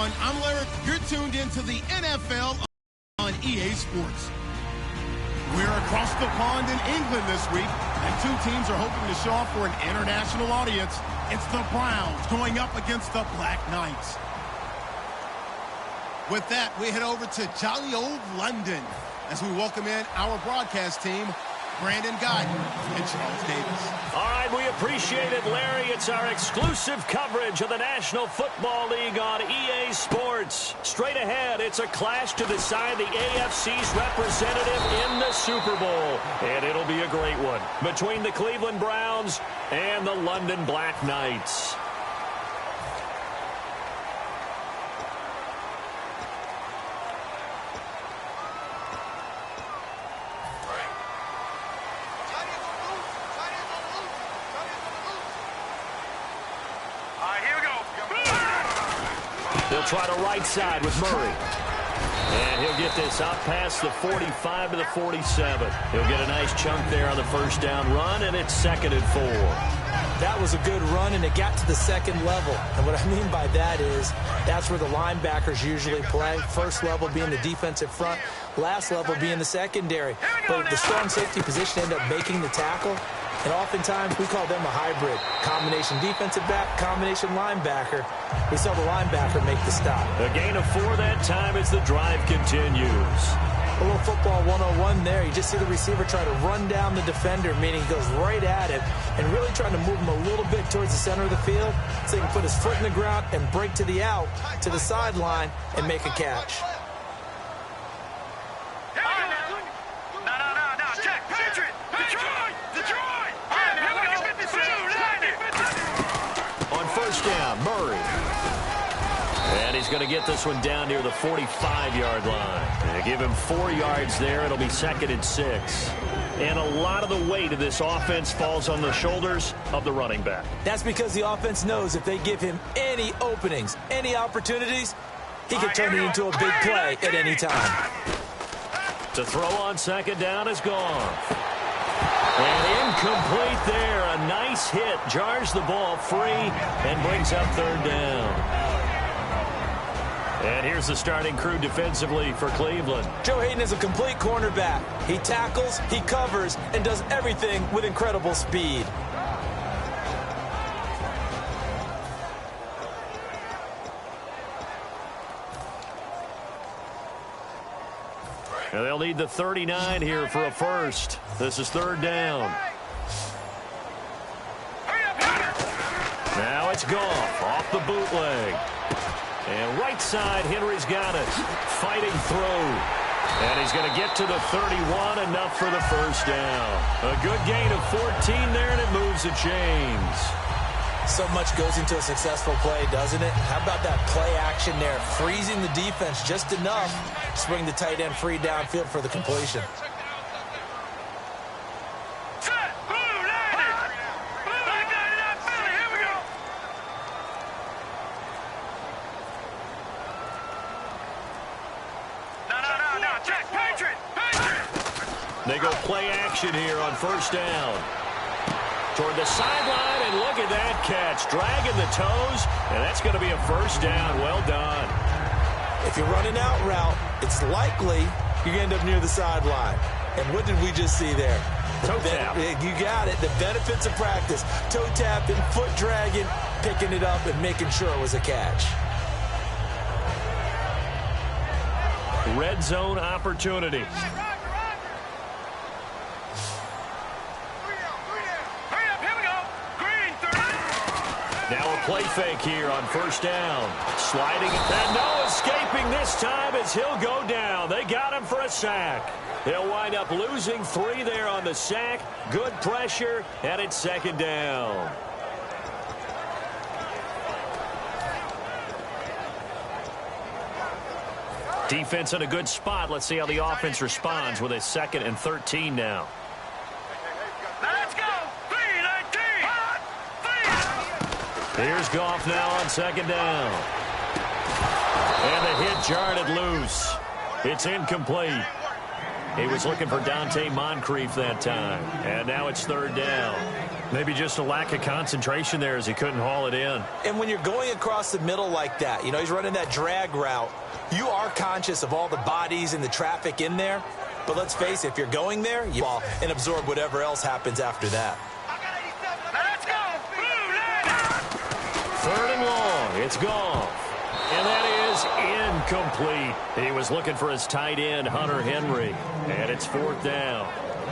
everyone. I'm Larry. You're tuned into the NFL on EA Sports. We're across the pond in England this week, and two teams are hoping to show off for an international audience. It's the Browns going up against the Black Knights. With that, we head over to jolly old London as we welcome in our broadcast team, Brandon Guyton and Charles Davis. All right, we appreciate it, Larry. It's our exclusive coverage of the National Football League on EA Sports. Straight ahead, it's a clash to decide the AFC's representative in the Super Bowl. And it'll be a great one between the Cleveland Browns and the London Black Knights. He'll try to right side with Murray. And he'll get this out past the 45 to the 47. He'll get a nice chunk there on the first down run, and it's 2nd and 4. That was a good run, and it got to the second level. And what I mean by that is that's where the linebackers usually play. First level being the defensive front, last level being the secondary. But the strong safety position ended up making the tackle. And oftentimes, we call them a hybrid. Combination defensive back, combination linebacker. We saw the linebacker make the stop. A gain of 4 that time as the drive continues. A little football 101 there. You just see the receiver try to run down the defender, meaning he goes right at it, and really trying to move him a little bit towards the center of the field so he can put his foot in the ground and break to the out, to the sideline, and make a catch. Down, Murray. And he's going to get this one down near the 45-yard line. And give him 4 yards there. It'll be 2nd and 6. And a lot of the weight of this offense falls on the shoulders of the running back. That's because the offense knows if they give him any openings, any opportunities, he can turn it into a big play at any time. To throw on 2nd down is gone. And incomplete there. A nice hit. Jars the ball free and brings up 3rd down. And here's the starting crew defensively for Cleveland. Joe Hayden is a complete cornerback. He tackles, he covers, and does everything with incredible speed. And they'll need the 39 here for a first. This is 3rd down. Now it's Goff off the bootleg. And right side, Henry's got it. Fighting through. And he's going to get to the 31, enough for the first down. A good gain of 14 there, and it moves the chains. So much goes into a successful play, doesn't it? How about that play action there? Freezing the defense just enough to swing the tight end free downfield for the completion. They go play action here on 1st down. Toward the sideline, and look at that catch. Dragging the toes, and that's going to be a 1st down. Well done. If you're running out route, it's likely you end up near the sideline. And what did we just see there? Toe tap. You got it. The benefits of practice. Toe tapping, foot dragging, picking it up, and making sure it was a catch. Red zone opportunity. Now a play fake here on 1st down. Sliding, and no escaping this time as he'll go down. They got him for a sack. They'll wind up losing 3 there on the sack. Good pressure, and it's 2nd down. Defense in a good spot. Let's see how the offense responds with a 2nd and 13 now. Let's go! 3-19! Here's Goff now on 2nd down. And the hit jarred it loose. It's incomplete. He was looking for Dante Moncrief that time. And now it's third down. Maybe just a lack of concentration there as he couldn't haul it in. And when you're going across the middle like that, you know, he's running that drag route, you are conscious of all the bodies and the traffic in there. But let's face it, if you're going there, you ball and absorb whatever else happens after that. Let's go. Third and long. It's gone. And that is incomplete. He was looking for his tight end, Hunter Henry. And it's fourth down.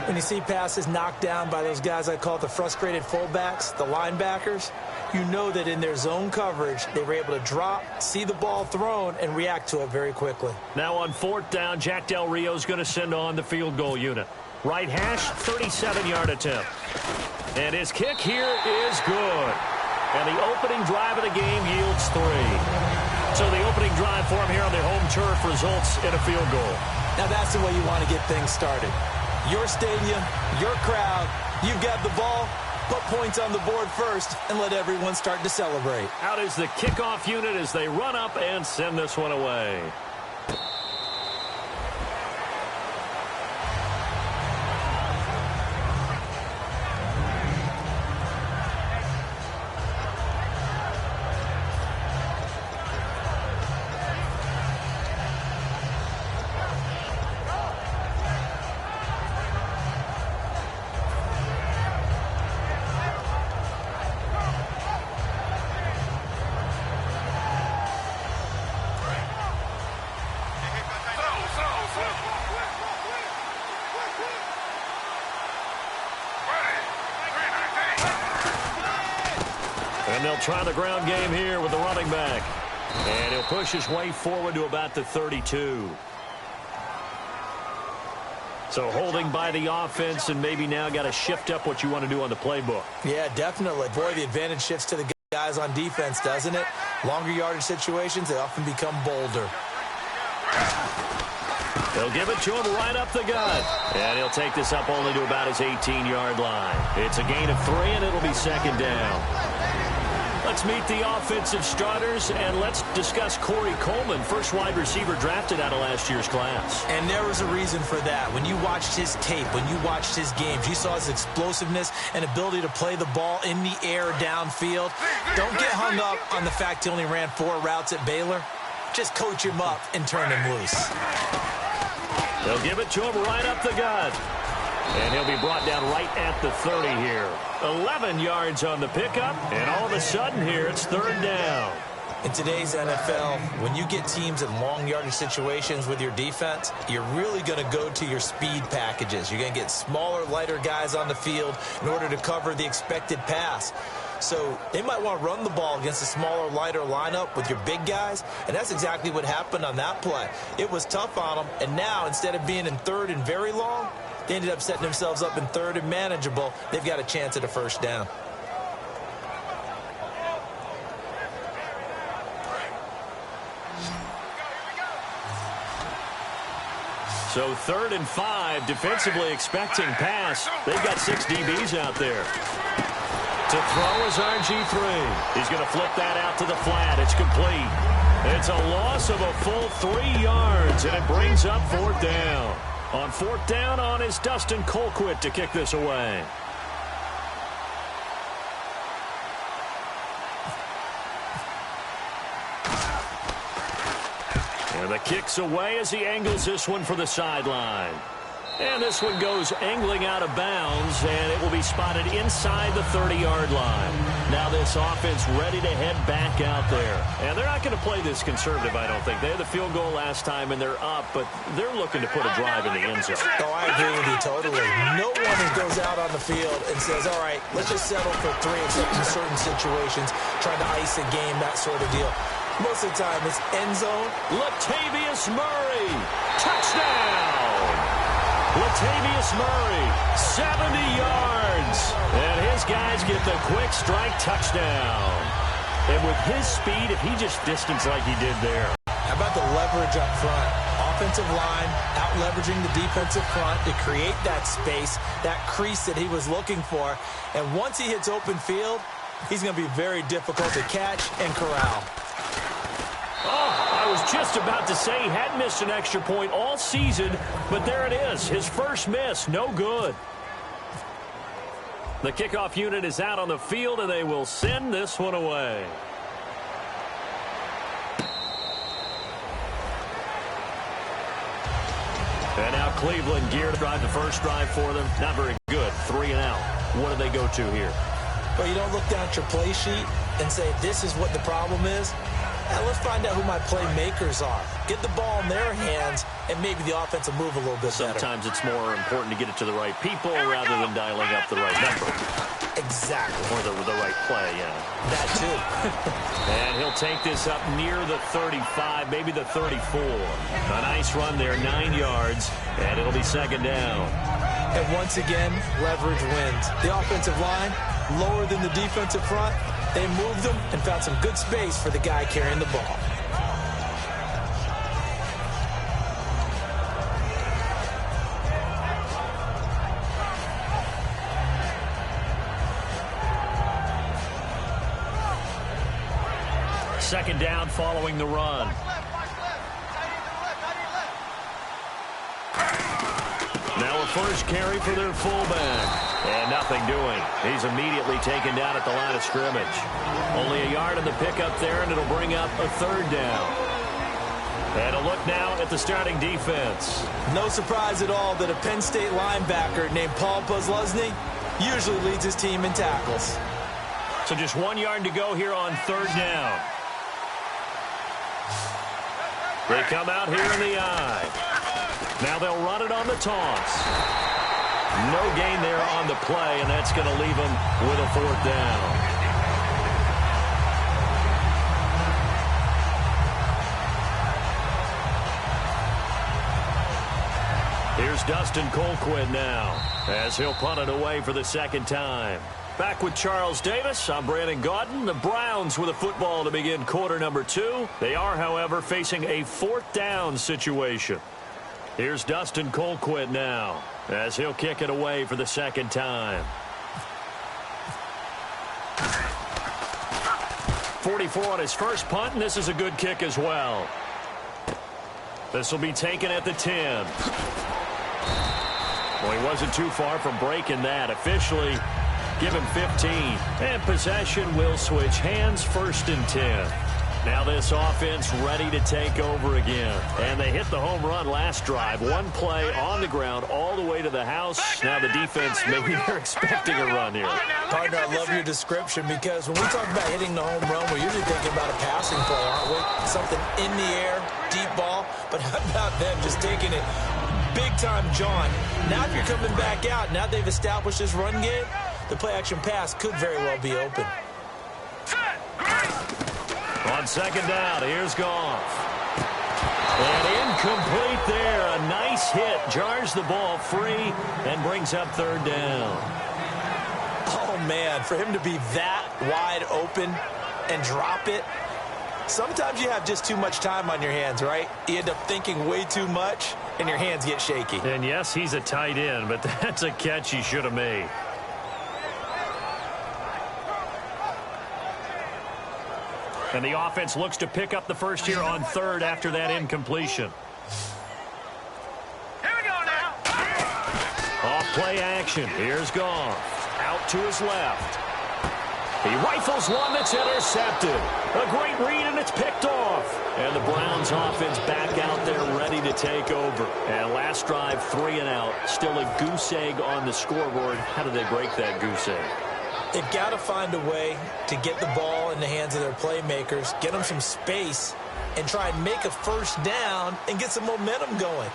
When you see passes knocked down by those guys I call the frustrated fullbacks, the linebackers, you know that in their zone coverage, they were able to drop, see the ball thrown, and react to it very quickly. Now on fourth down, Jack Del Rio's going to send on the field goal unit. Right hash, 37-yard attempt. And his kick here is good. And the opening drive of the game yields 3. So the opening drive for him here on the home turf results in a field goal. Now that's the way you want to get things started. Your stadium, your crowd, you've got the ball, put points on the board first, and let everyone start to celebrate. Out is the kickoff unit as they run up and send this one away. And they'll try the ground game here with the running back. And he'll push his way forward to about the 32. So holding by the offense, and maybe now got to shift up what you want to do on the playbook. Yeah, definitely. Boy, the advantage shifts to the guys on defense, doesn't it? Longer yardage situations, they often become bolder. They'll give it to him right up the gut. And he'll take this up only to about his 18-yard line. It's a gain of 3, and it'll be second down. Let's meet the offensive starters, and let's discuss Corey Coleman, first wide receiver drafted out of last year's class. And there was a reason for that. When you watched his tape, when you watched his games, you saw his explosiveness and ability to play the ball in the air downfield. Don't get hung up on the fact he only ran 4 routes at Baylor. Just coach him up and turn him loose. They'll give it to him right up the gut. And he'll be brought down right at the 30 here. 11 yards on the pickup, and all of a sudden here, it's third down. In today's NFL, when you get teams in long yardage situations with your defense, you're really going to go to your speed packages. You're going to get smaller, lighter guys on the field in order to cover the expected pass. So they might want to run the ball against a smaller, lighter lineup with your big guys, and that's exactly what happened on that play. It was tough on them, and now instead of being in third and very long, they ended up setting themselves up in third and manageable. They've got a chance at a first down. So 3rd and 5, defensively expecting pass. They've got 6 DBs out there. To throw is RG3. He's going to flip that out to the flat. It's complete. It's a loss of a full 3 yards, and it brings up 4th down. On 4th down on is Dustin Colquitt to kick this away. And the kick's away as he angles this one for the sideline. And this one goes angling out of bounds, and it will be spotted inside the 30-yard line. Now this offense ready to head back out there. And they're not going to play this conservative, I don't think. They had the field goal last time, and they're up, but they're looking to put a drive in the end zone. Oh, I agree with you totally. No one goes out on the field and says, all right, let's just settle for 3, except in certain situations, trying to ice a game, that sort of deal. Most of the time, it's end zone. Latavius Murray, touchdown! Latavius Murray, 70 yards. And his guys get the quick strike touchdown. And with his speed, if he just distanced like he did there. How about the leverage up front? Offensive line out-leveraging the defensive front to create that space, that crease that he was looking for. And once he hits open field, he's going to be very difficult to catch and corral. Oh, I was just about to say he hadn't missed an extra point all season, but there it is. His first miss, no good. The kickoff unit is out on the field, and they will send this one away. And now Cleveland geared to drive the first drive for them. Not very good. 3 and out. What do they go to here? Well, you don't look down at your play sheet and say, this is what the problem is. Now, let's find out who my playmakers are. Get the ball in their hands, and maybe the offense will move a little bit better. Sometimes it's more important to get it to the right people rather than dialing up the right number. Exactly. Or the right play, yeah. That too. And he'll take this up near the 35, maybe the 34. A nice run there, 9 yards, and it'll be second down. And once again, leverage wins. The offensive line, lower than the defensive front. They moved them and found some good space for the guy carrying the ball. Second down following the run. Now a first carry for their fullback. And nothing doing. He's immediately taken down at the line of scrimmage. Only a yard in the pickup there, and it'll bring up a third down. And a look now at the starting defense. No surprise at all that a Penn State linebacker named Paul Posluszny usually leads his team in tackles. So just 1 yard to go here on third down. They come out here in the eye. Now they'll run it on the toss. No gain there on the play, and that's going to leave them with a fourth down. Here's Dustin Colquitt now, as he'll punt it away for the second time. Back with Charles Davis, I'm Brandon Gaudin. The Browns with a football to begin quarter number 2. They are, however, facing a fourth down situation. Here's Dustin Colquitt now, as he'll kick it away for the second time. 44 on his first punt, and this is a good kick as well. This will be taken at the 10. Well, he wasn't too far from breaking that. Officially, give him 15. And possession will switch hands, first and 10. Now this offense ready to take over again. And they hit the home run last drive. One play on the ground all the way to the house. Now the defense, maybe they're expecting a run here. Partner, I love your description, because when we talk about hitting the home run, we're usually thinking about a passing play, aren't we? Something in the air, deep ball. But how about them just taking it big time, John? Now if you're coming back out, now they've established this run game, the play-action pass could very well be open. On second down, here's Goff. And incomplete there. A nice hit. Jars the ball free and brings up third down. Oh, man, for him to be that wide open and drop it. Sometimes you have just too much time on your hands, right? You end up thinking way too much, and your hands get shaky. And, yes, he's a tight end, but that's a catch he should have made. And the offense looks to pick up the first here on third after that incompletion. Here we go now. Off play action. Here's Goff. Out to his left. He rifles one that's intercepted. A great read, and it's picked off. And the Browns offense back out there ready to take over. And last drive, 3 and out. Still a goose egg on the scoreboard. How do they break that goose egg? They've got to find a way to get the ball in the hands of their playmakers, get them some space, and try and make a first down and get some momentum going.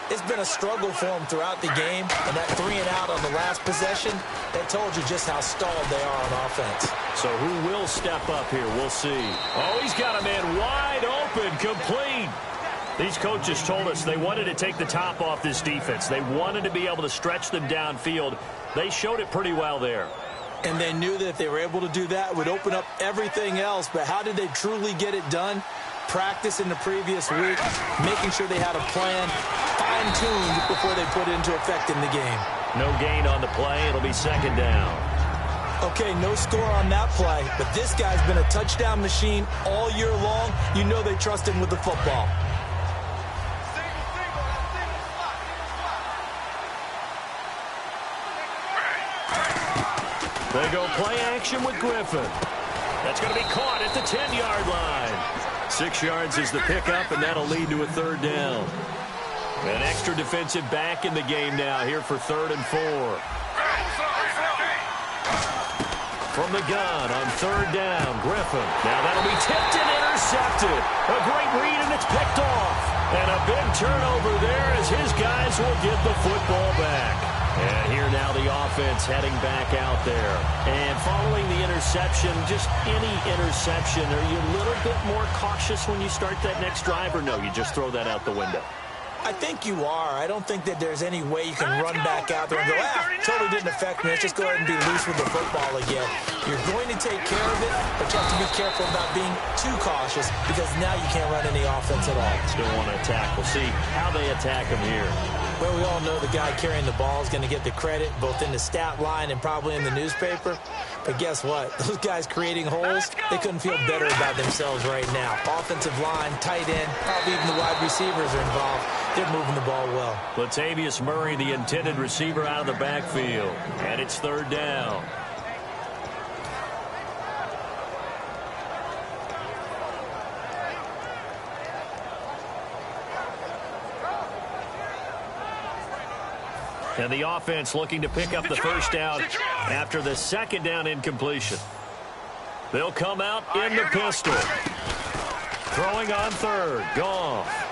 It's been a struggle for them throughout the game, and that 3 and out on the last possession, that told you just how stalled they are on offense. So who will step up here? We'll see. Oh, he's got a man wide open, complete. These coaches told us they wanted to take the top off this defense. They wanted to be able to stretch them downfield. They showed it pretty well there. And they knew that if they were able to do that, it would open up everything else. But how did they truly get it done? Practice in the previous week, making sure they had a plan, fine-tuned before they put it into effect in the game. No gain on the play. It'll be second down. Okay, no score on that play, but this guy's been a touchdown machine all year long. You know they trust him with the football. They go play action with Griffin. That's going to be caught at the 10-yard line. 6 yards is the pickup, and that'll lead to a third down. An extra defensive back in the game now here for 3rd and 4. From the gun on 3rd down, Griffin. Now that'll be tipped and intercepted. A great read, and it's picked off. And a big turnover there as his guys will get the football back. And here now the offense heading back out there. And following the interception, just any interception, are you a little bit more cautious when you start that next drive, or no, you just throw that out the window? I think you are. I don't think that there's any way you can run back out there and go, totally didn't affect me. Let's just go ahead and be loose with the football again. You're going to take care of it, but you have to be careful about being too cautious because now you can't run any offense at all. Still want to attack. We'll see how they attack him here. Well, we all know the guy carrying the ball is going to get the credit both in the stat line and probably in the newspaper. But guess what? Those guys creating holes, they couldn't feel better about themselves right now. Offensive line, tight end, probably even the wide receivers are involved. They're moving the ball well. Latavius Murray, the intended receiver, out of the backfield. And it's 3rd down. And the offense looking to pick up the first down after the 2nd down incompletion. They'll come out in the pistol. Throwing on 3rd. Goff.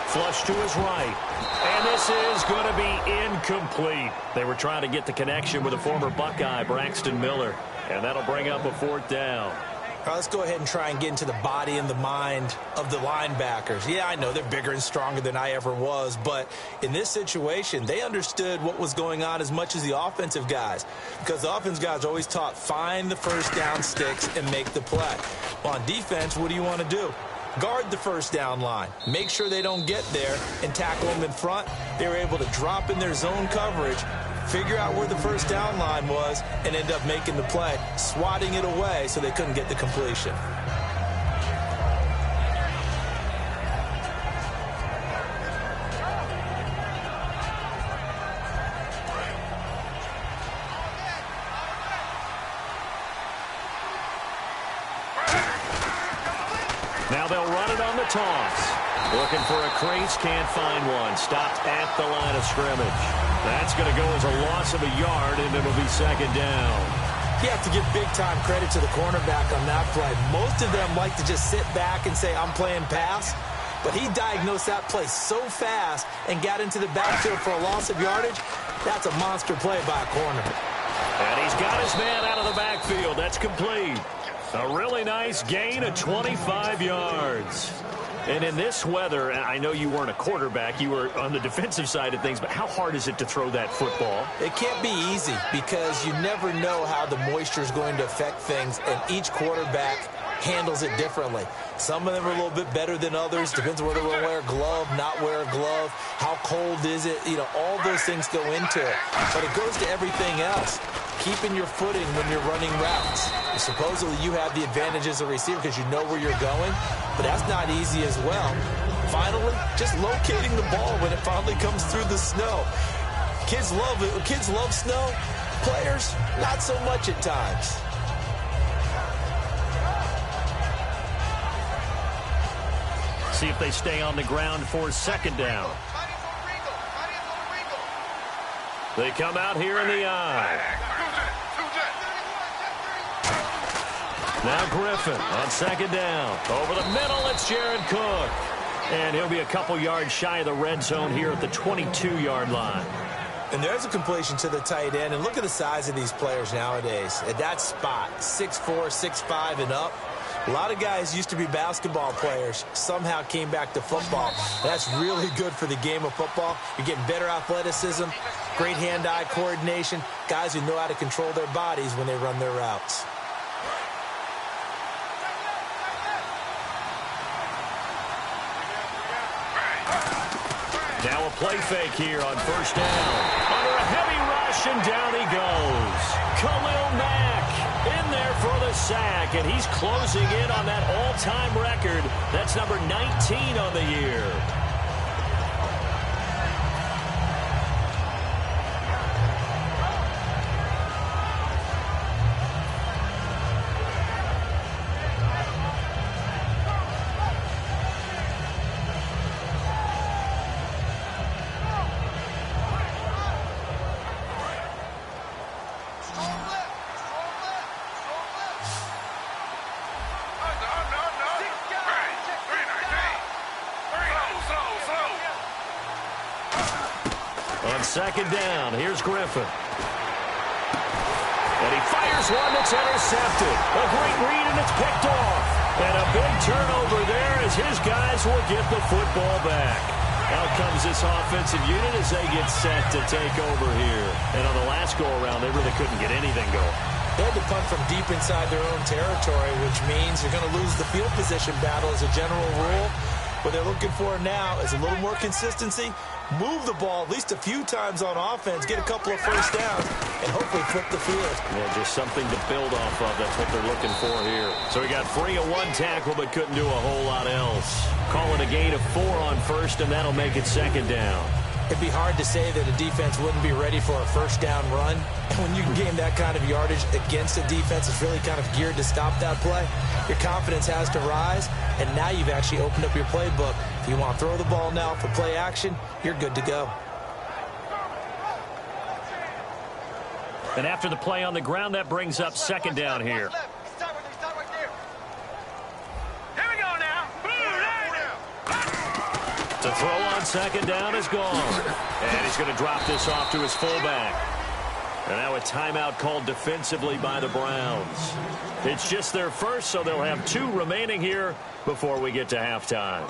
Flush to his right. And this is going to be incomplete. They were trying to get the connection with a former Buckeye, Braxton Miller. And that'll bring up a 4th down. All right, let's go ahead and try and get into the body and the mind of the linebackers. Yeah, I know they're bigger and stronger than I ever was, but in this situation, they understood what was going on as much as the offensive guys, because the offensive guys are always taught, find the first down sticks and make the play. Well, on defense, what do you want to do? Guard the first down line. Make sure they don't get there and tackle them in front. They were able to drop in their zone coverage, figure out where the first down line was, and end up making the play, swatting it away so they couldn't get the completion. Now they'll run it on the toss. Looking for a crease, can't find one. Stopped at the line of scrimmage. That's going to go as a loss of a yard, and it'll be 2nd down. You have to give big-time credit to the cornerback on that play. Most of them like to just sit back and say, I'm playing pass. But he diagnosed that play so fast and got into the backfield for a loss of yardage. That's a monster play by a corner. And he's got his man out of the backfield. That's complete. A really nice gain of 25 yards. And in this weather, I know you weren't a quarterback, you were on the defensive side of things, but how hard is it to throw that football? It can't be easy because you never know how the moisture is going to affect things, and each quarterback handles it differently. Some of them are a little bit better than others. Depends on whether they'll wear a glove, not wear a glove. How cold is it? You know, all those things go into it. But it goes to everything else. Keeping your footing when you're running routes. Supposedly you have the advantage as a receiver because you know where you're going, but that's not easy as well. Finally, just locating the ball when it finally comes through the snow. Kids love it. Kids love snow. Players, not so much at times. See if they stay on the ground for 2nd down. They come out here in the eye. Now Griffin on 2nd down. Over the middle, it's Jared Cook. And he'll be a couple yards shy of the red zone here at the 22-yard line. And there's a completion to the tight end. And look at the size of these players nowadays. At that spot, 6'4", 6'5", and up. A lot of guys used to be basketball players, somehow came back to football. That's really good for the game of football. You're getting better athleticism, great hand-eye coordination, guys who know how to control their bodies when they run their routes. Now a play fake here on 1st down. Under a heavy rush, and down he goes. Khalil Mack. sack, and he's closing in on that all-time record. That's number 19 on the year. On second down, here's Griffin. And he fires one that's intercepted. A great read, and it's picked off. And a big turnover there as his guys will get the football back. Out comes this offensive unit as they get set to take over here. And on the last go-around, they really couldn't get anything going. They had to punt from deep inside their own territory, which means you're going to lose the field position battle as a general rule. What they're looking for now is a little more consistency, move the ball at least a few times on offense, get a couple of first downs, and hopefully flip the field. Yeah, just something to build off of. That's what they're looking for here. So he got free of one tackle but couldn't do a whole lot else. Call it a gain of 4 on first, and that'll make it second down. It'd be hard to say that a defense wouldn't be ready for a first down run. When you can gain that kind of yardage against a defense that's really kind of geared to stop that play, your confidence has to rise, and now you've actually opened up your playbook. If you want to throw the ball now for play action, you're good to go. And after the play on the ground, that brings up second down here. To throw on second down is gone. And he's going to drop this off to his fullback. And now a timeout called defensively by the Browns. It's just their first, so they'll have 2 remaining here before we get to halftime.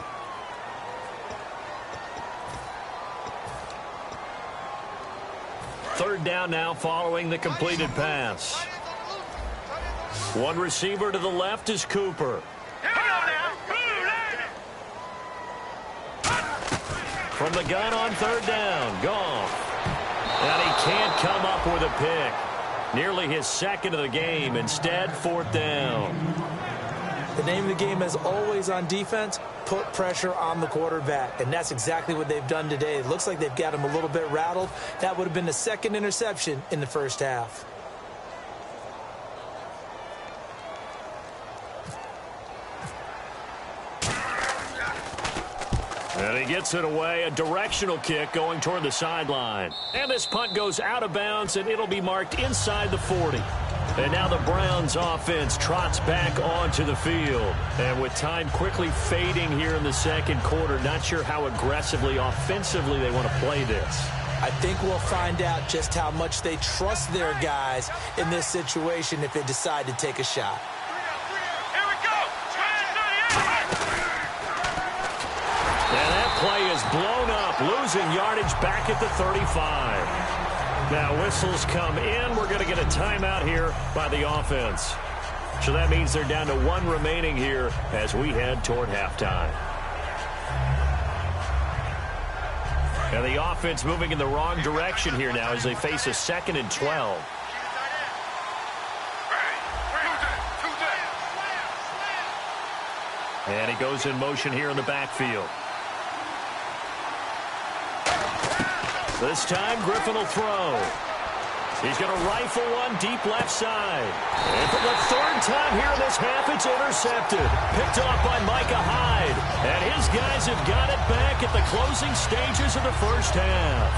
Third down now following the completed pass. One receiver to the left is Cooper. From the gun on third down, Goff. And he can't come up with a pick. Nearly his second of the game. Instead, fourth down. The name of the game is always on defense, put pressure on the quarterback. And that's exactly what they've done today. It looks like they've got him a little bit rattled. That would have been the second interception in the first half. And he gets it away, a directional kick going toward the sideline. And this punt goes out of bounds, and it'll be marked inside the 40. And now the Browns offense trots back onto the field. And with time quickly fading here in the second quarter, not sure how aggressively, offensively they want to play this. I think we'll find out just how much they trust their guys in this situation if they decide to take a shot. And that play is blown up, losing yardage back at the 35. Now whistles come in. We're going to get a timeout here by the offense. So that means they're down to 1 remaining here as we head toward halftime. And the offense moving in the wrong direction here now as they face a 2nd and 12. And he goes in motion here in the backfield. This time, Griffin will throw. He's going to rifle one deep left side. And for the 3rd time here in this half, it's intercepted. Picked off by Micah Hyde. And his guys have got it back at the closing stages of the first half.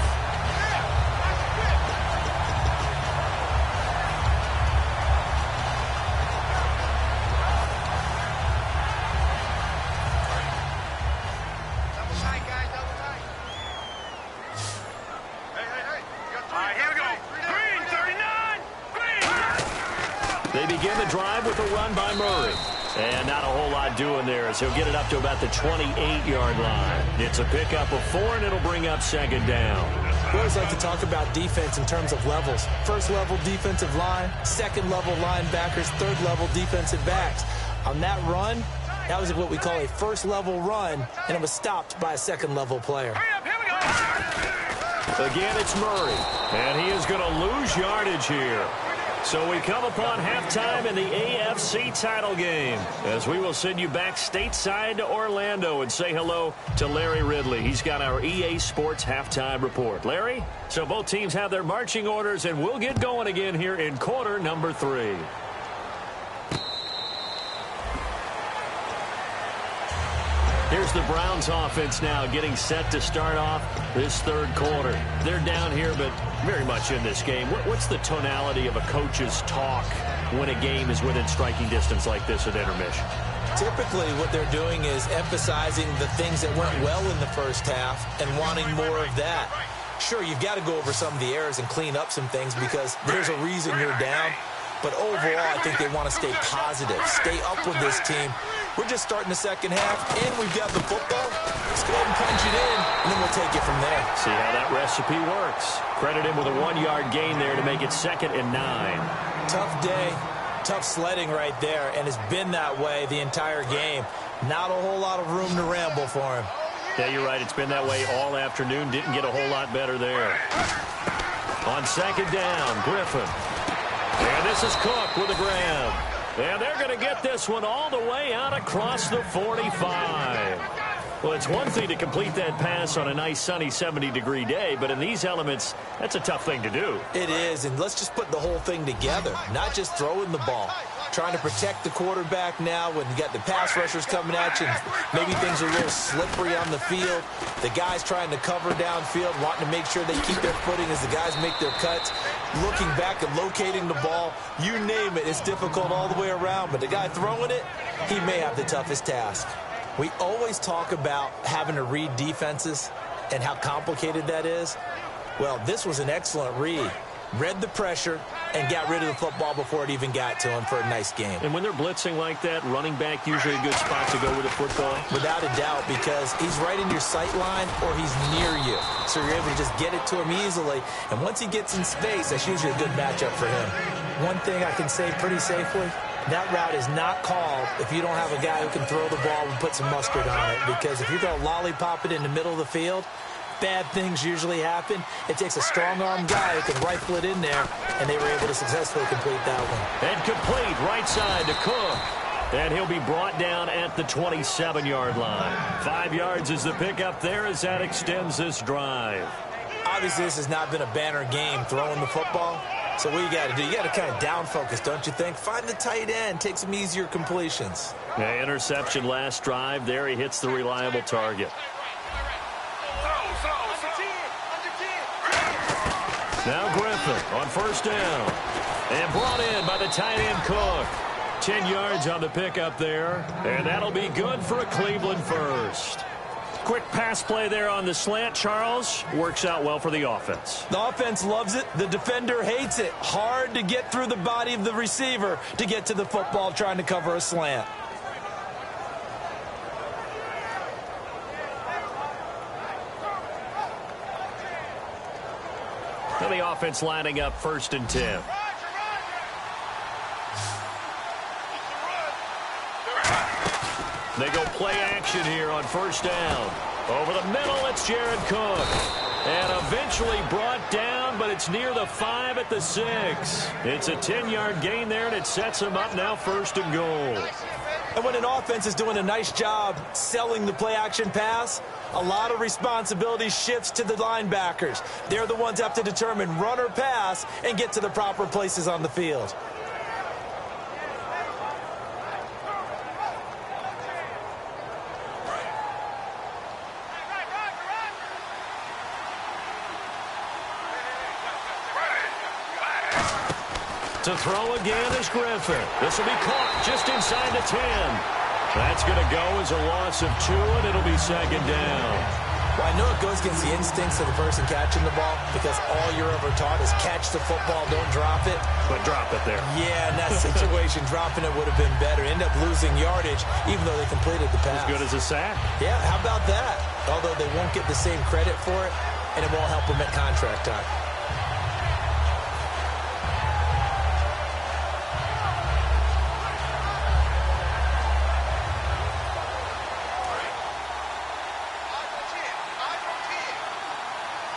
They begin the drive with a run by Murray. And not a whole lot doing there as he'll get it up to about the 28-yard line. It's a pickup of 4, and it'll bring up second down. We always like to talk about defense in terms of levels. First level defensive line, second level linebackers, third level defensive backs. On that run, that was what we call a first level run, and it was stopped by a second level player. Again, it's Murray, and he is going to lose yardage here. So we come upon halftime in the AFC title game, as we will send you back stateside to Orlando and say hello to Larry Ridley. He's got our EA Sports halftime report. Larry? So both teams have their marching orders, and we'll get going again here in quarter number 3. Here's the Browns offense now getting set to start off this third quarter. They're down here, but very much in this game. What's the tonality of a coach's talk when a game is within striking distance like this at intermission? Typically, what they're doing is emphasizing the things that went well in the first half and wanting more of that. Sure, you've got to go over some of the errors and clean up some things because there's a reason you're down. But overall, I think they want to stay positive, stay up with this team. We're just starting the second half, and we've got the football. Let's go ahead and punch it in, and then we'll take it from there. See how that recipe works. Credit him with a 1-yard gain there to make it 2nd and 9. Tough day, tough sledding right there, and it's been that way the entire game. Not a whole lot of room to ramble for him. Yeah, you're right. It's been that way all afternoon. Didn't get a whole lot better there. On 2nd down, Griffin. And this is Cook with a grab. And they're going to get this one all the way out across the 45. Well, it's one thing to complete that pass on a nice sunny 70-degree day, but in these elements, that's a tough thing to do. It is, and let's just put the whole thing together, not just throwing the ball. Trying to protect the quarterback now when you got the pass rushers coming at you. Maybe things are a little slippery on the field. The guys trying to cover downfield, wanting to make sure they keep their footing as the guys make their cuts. Looking back and locating the ball, you name it, it's difficult all the way around. But the guy throwing it, he may have the toughest task. We always talk about having to read defenses and how complicated that is. Well, this was an excellent read. Read the pressure and got rid of the football before it even got to him for a nice game. And when they're blitzing like that, running back usually a good spot to go with the football? Without a doubt, because he's right in your sight line or he's near you. So you're able to just get it to him easily. And once he gets in space, that's usually a good matchup for him. One thing I can say pretty safely, that route is not called if you don't have a guy who can throw the ball and put some mustard on it. Because if you're going to lollipop it in the middle of the field, bad things usually happen. It takes a strong-arm guy who can rifle it in there, and they were able to successfully complete that one. And complete right side to Cook. And he'll be brought down at the 27-yard line. 5 yards is the pickup there as that extends this drive. Obviously, this has not been a banner game throwing the football. So what you got to do, you got to kind of down focus, don't you think? Find the tight end, take some easier completions. Yeah, interception last drive. There he hits the reliable target. Now Griffin on 1st down. And brought in by the tight end Cook. 10 yards on the pickup there. And that'll be good for a Cleveland first. Quick pass play there on the slant, Charles. Works out well for the offense. The offense loves it. The defender hates it. Hard to get through the body of the receiver to get to the football trying to cover a slant. Now the offense lining up 1st and 10. They go play action here on 1st down. Over the middle, it's Jared Cook. And eventually brought down, but it's near the 5 at the 6. It's a 10-yard gain there, and it sets him up now 1st and goal. And when an offense is doing a nice job selling the play-action pass, a lot of responsibility shifts to the linebackers. They're the ones that have to determine run or pass and get to the proper places on the field. To throw again is Griffin. This will be caught just inside the 10. That's going to go as a loss of 2, and it'll be 2nd down. Well, I know it goes against the instincts of the person catching the ball because all you're ever taught is catch the football, don't drop it. But drop it there. Yeah, in that situation, dropping it would have been better. End up losing yardage, even though they completed the pass. As good as a sack. Yeah, how about that? Although they won't get the same credit for it, and it won't help them at contract time.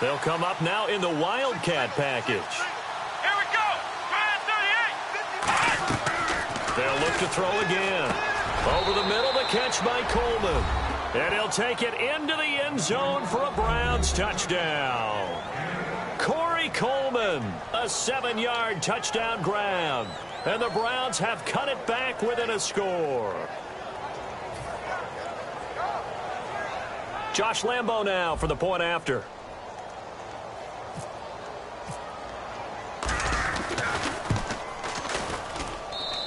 They'll come up now in the Wildcat package. Here we go. 38. They'll look to throw again. Over the middle, the catch by Coleman. And he'll take it into the end zone for a Browns touchdown. Corey Coleman, a 7-yard touchdown grab. And the Browns have cut it back within a score. Josh Lambo now for the point after.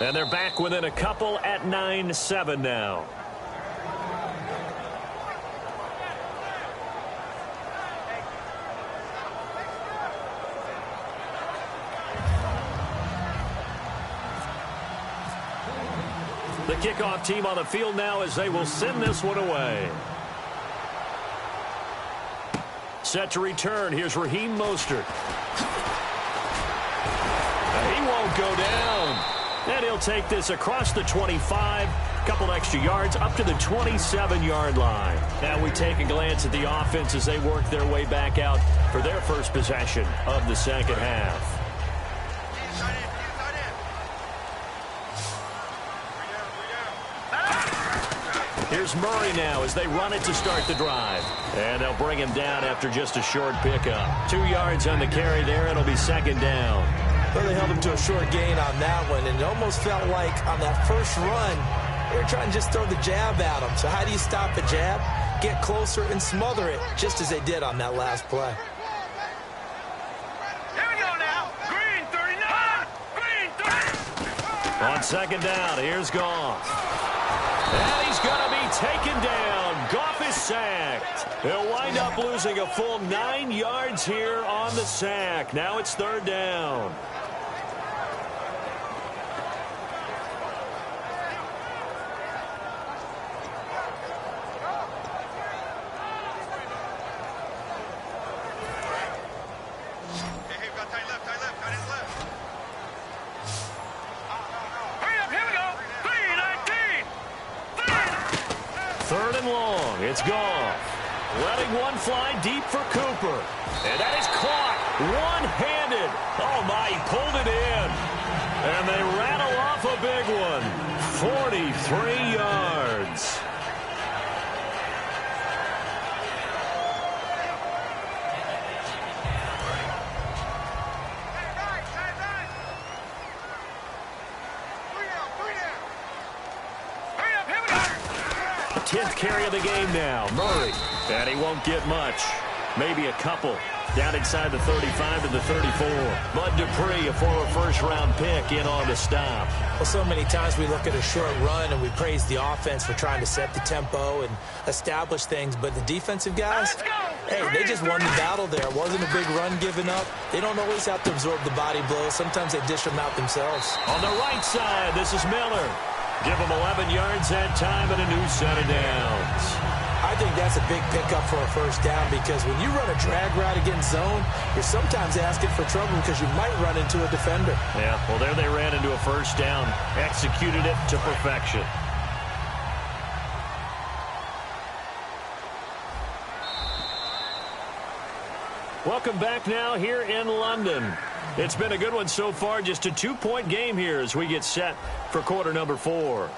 And they're back within a couple at 9-7 now. The kickoff team on the field now as they will send this one away. Set to return. Here's Raheem Mostert. He won't go down. And he'll take this across the 25. Couple extra yards up to the 27-yard line. Now we take a glance at the offense as they work their way back out for their first possession of the second half. Here's Murray now as they run it to start the drive. And they'll bring him down after just a short pickup. 2 yards on the carry there. It'll be second down. Well, they held him to a short gain on that one, and it almost felt like on that first run, they were trying to just throw the jab at him. So how do you stop a jab? Get closer and smother it, just as they did on that last play. Here we go now. Green 39. Green 30. On second down, here's Goff. And he's going to be taken down. Goff is sacked. He'll wind up losing a full 9 yards here on the sack. Now it's third down. Hey, we got tight left, tight left, tight end left. Hurry up, here we go. 3-19. Third and long. It's Goff. Letting one fly deep for Cooper. And that is caught one-handed. Oh, my, he pulled it in. And they rattle off a big one. 43 yards. Hurry up, here we go. 10th carry of the game now. Murray. And he won't get much. Maybe a couple. Down inside the 35 to the 34. Bud Dupree, a former first-round pick, in on the stop. Well, so many times we look at a short run and we praise the offense for trying to set the tempo and establish things, but the defensive guys, hey, they just won the battle there. It wasn't a big run given up. They don't always have to absorb the body blows. Sometimes they dish them out themselves. On the right side, this is Miller. Give him 11 yards that time and a new set of downs. I think that's a big pickup for a first down because when you run a drag route against zone, you're sometimes asking for trouble because you might run into a defender. Yeah, well, there they ran into a first down. Executed it to perfection. Welcome back now here in London. It's been a good one so far. Just a 2-point game here as we get set for quarter number 4.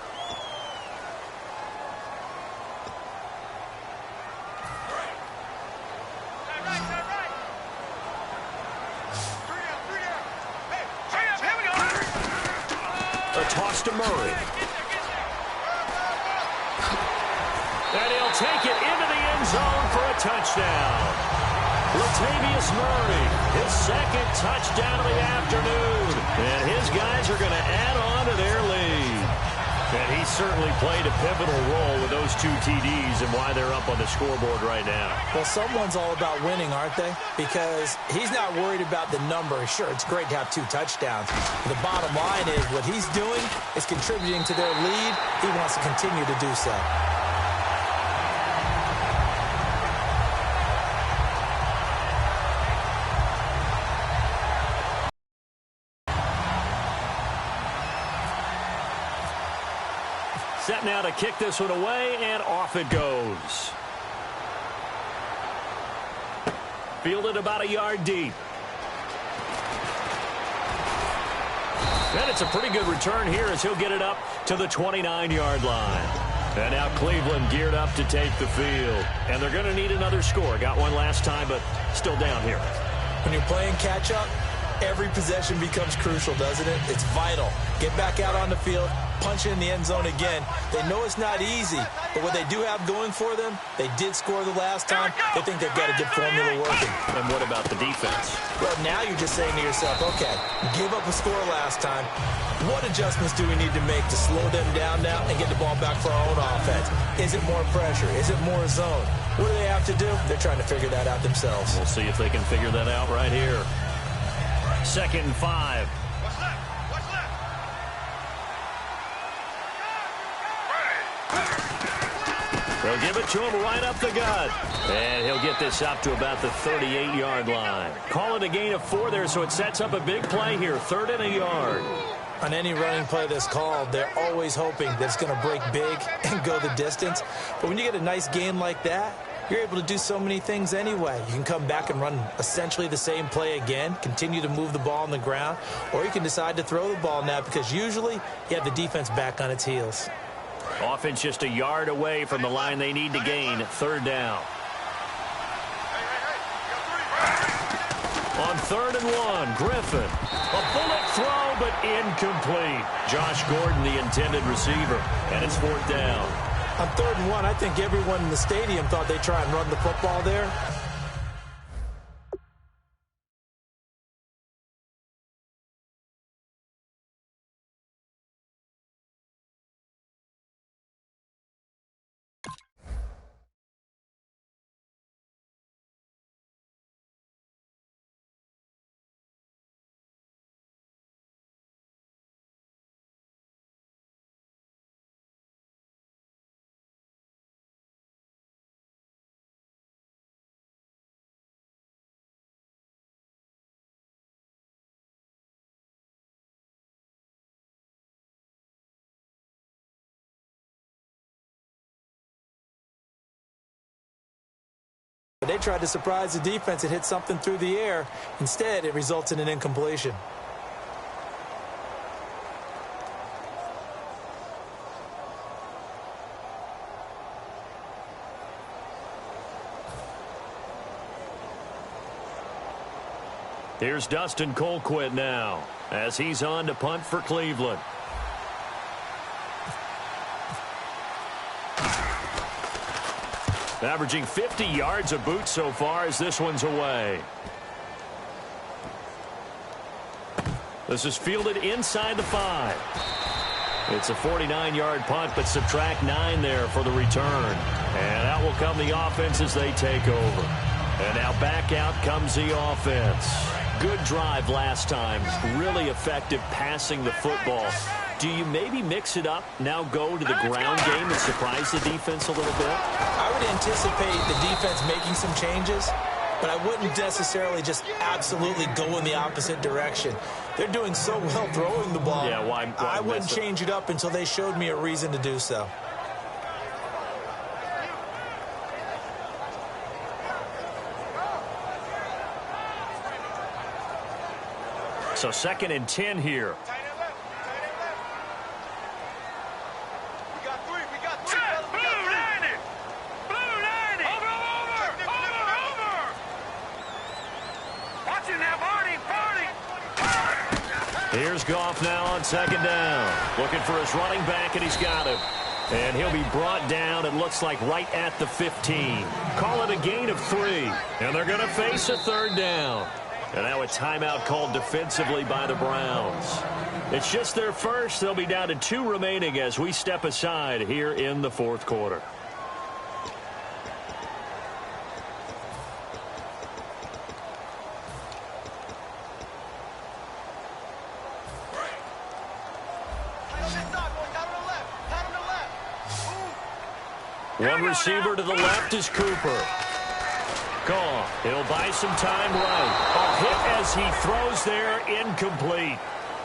A toss to Murray. And he'll take it into the end zone for a touchdown. Latavius Murray, his second touchdown of the afternoon. And his guys are going to add on to their lead. And he certainly played a pivotal role with those 2 TDs and why they're up on the scoreboard right now. Well, someone's all about winning, aren't they? Because he's not worried about the number. Sure, it's great to have 2 touchdowns. But the bottom line is what he's doing is contributing to their lead. He wants to continue to do so. Set now to kick this one away, and off it goes. Fielded about a yard deep. And it's a pretty good return here as he'll get it up to the 29-yard line. And now Cleveland geared up to take the field. And they're going to need another score. Got one last time, but still down here. When you're playing catch-up, every possession becomes crucial, doesn't it? It's vital. Get back out on the field, punch it in the end zone again. They know it's not easy, but what they do have going for them, they did score the last time. They think they've got a good formula working. And what about the defense? Well, now you're just saying to yourself, okay, give up a score last time. What adjustments do we need to make to slow them down now and get the ball back for our own offense? Is it more pressure? Is it more zone? What do they have to do? They're trying to figure that out themselves. We'll see if they can figure that out right here. 2nd and 5. What's left? What's left? They'll give it to him right up the gut. And he'll get this up to about the 38-yard line. Call it a gain of 4 there, so it sets up a big play here. 3rd and a yard. On any running play that's called, they're always hoping that it's going to break big and go the distance. But when you get a nice gain like that, you're able to do so many things anyway. You can come back and run essentially the same play again, continue to move the ball on the ground, or you can decide to throw the ball now because usually you have the defense back on its heels. Offense just a yard away from the line they need to gain. 3rd down. On 3rd and 1, Griffin. A bullet throw, but incomplete. Josh Gordon, the intended receiver, and it's 4th down. On 3rd and 1, I think everyone in the stadium thought they'd try and run the football there. They tried to surprise the defense and hit something through the air. Instead, it results in an incompletion. Here's Dustin Colquitt now as he's on to punt for Cleveland. Averaging 50 yards a boot so far as this one's away. This is fielded inside the 5. It's a 49-yard punt, but subtract 9 there for the return. And out will come the offense as they take over. And now back out comes the offense. Good drive last time. Really effective passing the football. Do you maybe mix it up, now go to the ground game and surprise the defense a little bit? I would anticipate the defense making some changes, but I wouldn't necessarily just absolutely go in the opposite direction. They're doing so well throwing the ball. Yeah, why I wouldn't change it up until they showed me a reason to do so. So 2nd and 10 here. Here's Goff now on 2nd down. Looking for his running back, and he's got him. And he'll be brought down, it looks like, right at the 15. Call it a gain of 3. And they're going to face a 3rd down. And now a timeout called defensively by the Browns. It's just their first. They'll be down to 2 remaining as we step aside here in the 4th quarter. One receiver to the left is Cooper. Goff, he'll buy some time right. A hit as he throws there, incomplete.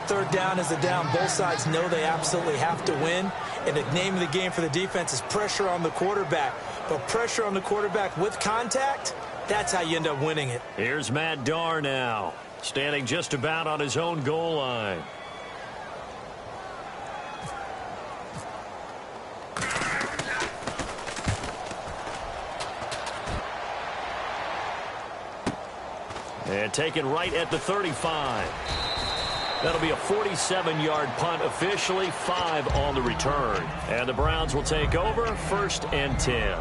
3rd down is a down. Both sides know they absolutely have to win. And the name of the game for the defense is pressure on the quarterback. But pressure on the quarterback with contact, that's how you end up winning it. Here's Matt Darr now, standing just about on his own goal line. And taken right at the 35. That'll be a 47-yard punt officially, 5 on the return. And the Browns will take over, 1st and 10.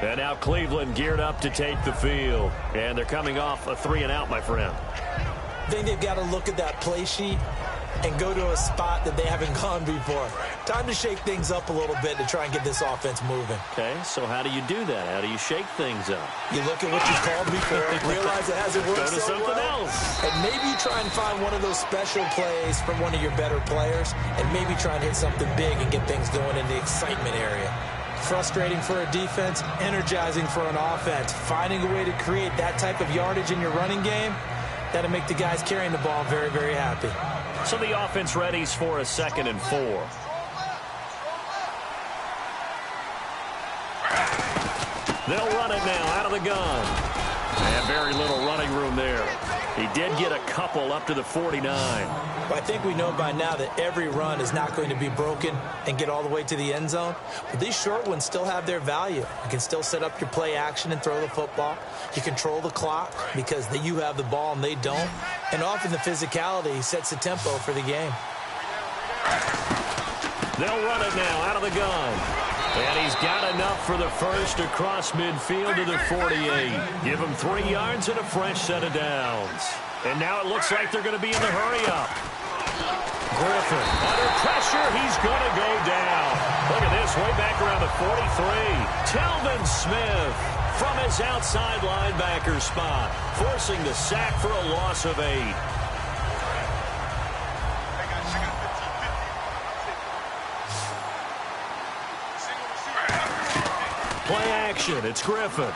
And now Cleveland geared up to take the field. And they're coming off a 3-and-out, my friend. I think they've got to look at that play sheet and go to a spot that they haven't gone before. Time to shake things up a little bit to try and get this offense moving. Okay, so how do you do that? How do you shake things up? You look at what you've called before, realize it hasn't worked Go to so something well, else. and maybe you try and find one of those special plays from one of your better players, and maybe try and hit something big and get things going in the excitement area. Frustrating for a defense, energizing for an offense. Finding a way to create that type of yardage in your running game, that'll make the guys carrying the ball very, very happy. So the offense readies for a 2nd and 4. They'll run it now out of the gun. And very little running room there. He did get a couple up to the 49. Well, I think we know by now that every run is not going to be broken and get all the way to the end zone. But these short ones still have their value. You can still set up your play action and throw the football. You control the clock because you have the ball and they don't. And often the physicality sets the tempo for the game. They'll run it now out of the gun. And he's got enough for the first across midfield to the 48. Give him 3 yards and a fresh set of downs. And now it looks like they're going to be in the hurry-up. Griffin under pressure. He's going to go down. Look at this, way back around the 43. Telvin Smith from his outside linebacker spot, forcing the sack for a loss of 8. Play action. It's Griffin.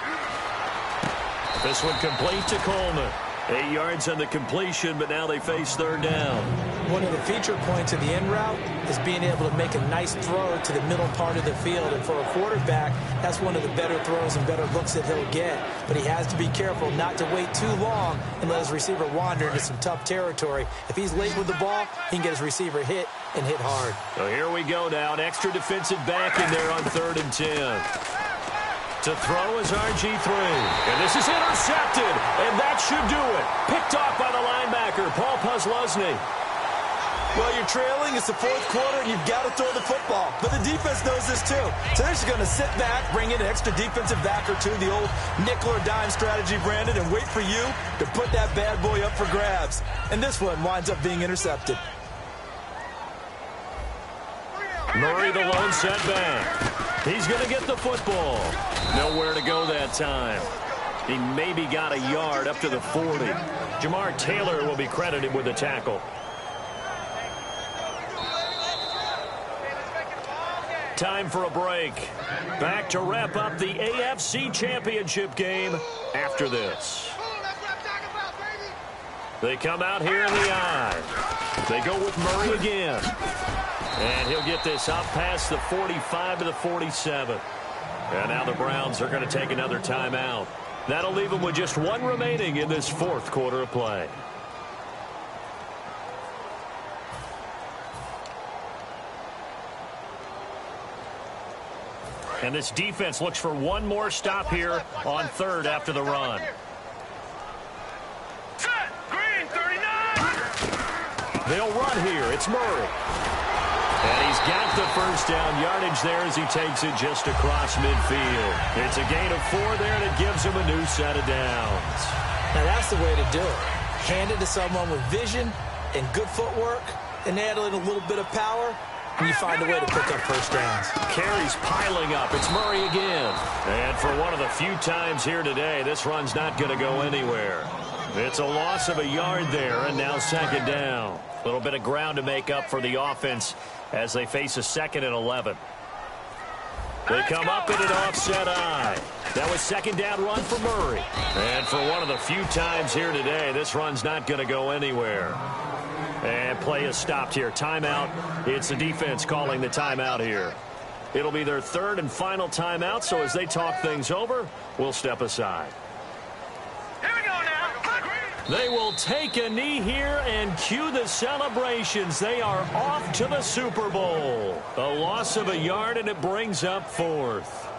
This one complete to Coleman. 8 yards on the completion, but now they face 3rd down. One of the feature points of the end route is being able to make a nice throw to the middle part of the field. And for a quarterback, that's one of the better throws and better looks that he'll get. But he has to be careful not to wait too long and let his receiver wander into some tough territory. If he's late with the ball, he can get his receiver hit and hit hard. So here we go now. An extra defensive back in there on 3rd and 10. To throw is RG3. And this is intercepted. And that should do it. Picked off by the linebacker, Paul Posluszny. Well, you're trailing. It's the 4th quarter, and you've got to throw the football. But the defense knows this, too. So they're just going to sit back, bring in an extra defensive back or two, the old nickel or dime strategy, Brandon, and wait for you to put that bad boy up for grabs. And this one winds up being intercepted. Murray, the lone setback. He's going to get the football. Nowhere to go that time. He maybe got a yard up to the 40. Jamar Taylor will be credited with the tackle. Time for a break. Back to wrap up the AFC Championship game after this. They come out here in the eye. They go with Murray again. And he'll get this up past the 45 to the 47. And now the Browns are going to take another timeout. That'll leave them with just 1 remaining in this 4th quarter of play. And this defense looks for 1 more stop here on 3rd after the run. Set. Green 39. They'll run here. It's Murray. And he's got the first down yardage there as he takes it just across midfield. It's a gain of 4 there, and it gives him a new set of downs. Now, that's the way to do it. Hand it to someone with vision and good footwork, and add in a little bit of power, and you find a way to pick up first downs. Carries piling up. It's Murray again. And for one of the few times here today, this run's not going to go anywhere. It's a loss of a yard there, and now 2nd down. A little bit of ground to make up for the offense as they face a 2nd and 11. They come up in an offset eye. That was 2nd down run for Murray. And for one of the few times here today, this run's not going to go anywhere. And play is stopped here. Timeout. It's the defense calling the timeout here. It'll be their 3rd and final timeout, so as they talk things over, we'll step aside. Here we go now. They will take a knee here and cue the celebrations. They are off to the Super Bowl. A loss of a yard, and it brings up 4th.